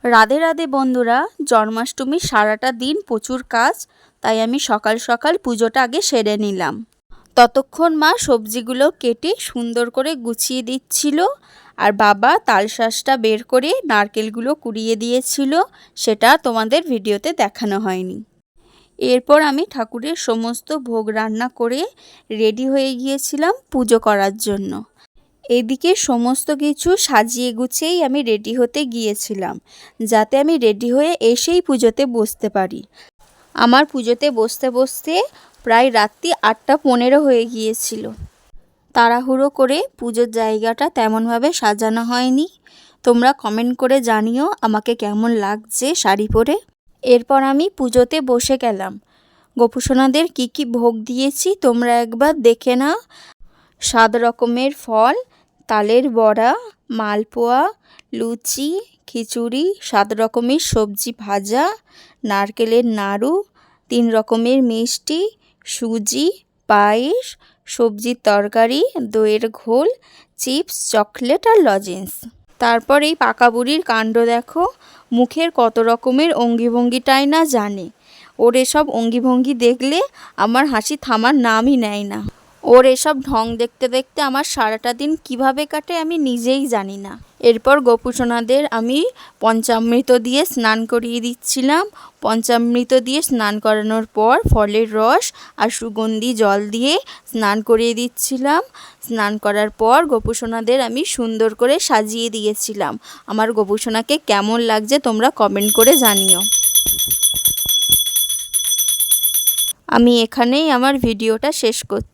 রাধে রাধে বন্ধুরা, জন্মাষ্টমীর সারাটা দিন প্রচুর কাজ, তাই আমি সকাল সকাল পুজোটা আগে সেরে নিলাম। ততক্ষণ মা সবজিগুলো কেটে সুন্দর করে গুছিয়ে দিচ্ছিল, আর বাবা তালশাঁসটা বের করে নারকেলগুলো কুড়িয়ে দিয়েছিল, সেটা তোমাদের ভিডিওতে দেখানো হয়নি। এরপর আমি ঠাকুরের সমস্ত ভোগ রান্না করে রেডি হয়ে গিয়েছিলাম পুজো করার জন্য। এদিকে সমস্ত কিছু সাজিয়ে গুছিয়েই আমি রেডি হতে গিয়েছিলাম, যাতে আমি রেডি হয়ে এসেই পুজোতে বসতে পারি। আমার পুজোতে বসতে বসতে প্রায় রাত্রি 8:15 হয়ে গিয়েছিল। তাড়াহুড়ো করে পুজোর জায়গাটা তেমনভাবে সাজানো হয়নি। তোমরা কমেন্ট করে জানিও আমাকে কেমন লাগছে শাড়ি পরে। এরপর আমি পুজোতে বসে গেলাম। গোপুসোনাদের কী কী ভোগ দিয়েছি তোমরা একবার দেখে নাও। 7 রকমের ফল, তালের বড়া, মালপোয়া, লুচি, খিচুড়ি, 7 রকমের সবজি ভাজা, নারকেলের নাড়ু, 3 রকমের মিষ্টি, সুজি, পায়েস, সবজির তরকারি, দইয়ের ঘোল, চিপস, চকলেট আর লজেন্স। তারপর এই পাকা বুড়ির কাণ্ড দেখো, মুখের কত রকমের অঙ্গিভঙ্গিটাই না জানে। ওর এসব অঙ্গিভঙ্গি দেখলে আমার হাসি থামার নামই নেয় না। ওর এসব ঢং দেখতে দেখতে আমার সারাটা দিন কিভাবে কাটে আমি নিজেই জানি না। এরপর গোপুসোনাদের আমি পঞ্চামৃত দিয়ে স্নান করিয়ে দিচ্ছিলাম। পঞ্চামৃত দিয়ে স্নান করানোর পর ফলের রস আর সুগন্ধি জল দিয়ে স্নান করিয়ে দিচ্ছিলাম। স্নান করার পর গোপুসোনাদের আমি সুন্দর করে সাজিয়ে দিয়েছিলাম। আমার গোপুসোনাকে কেমন লাগছে তোমরা কমেন্ট করে জানিও। আমি এখানেই আমার ভিডিওটা শেষ করছি।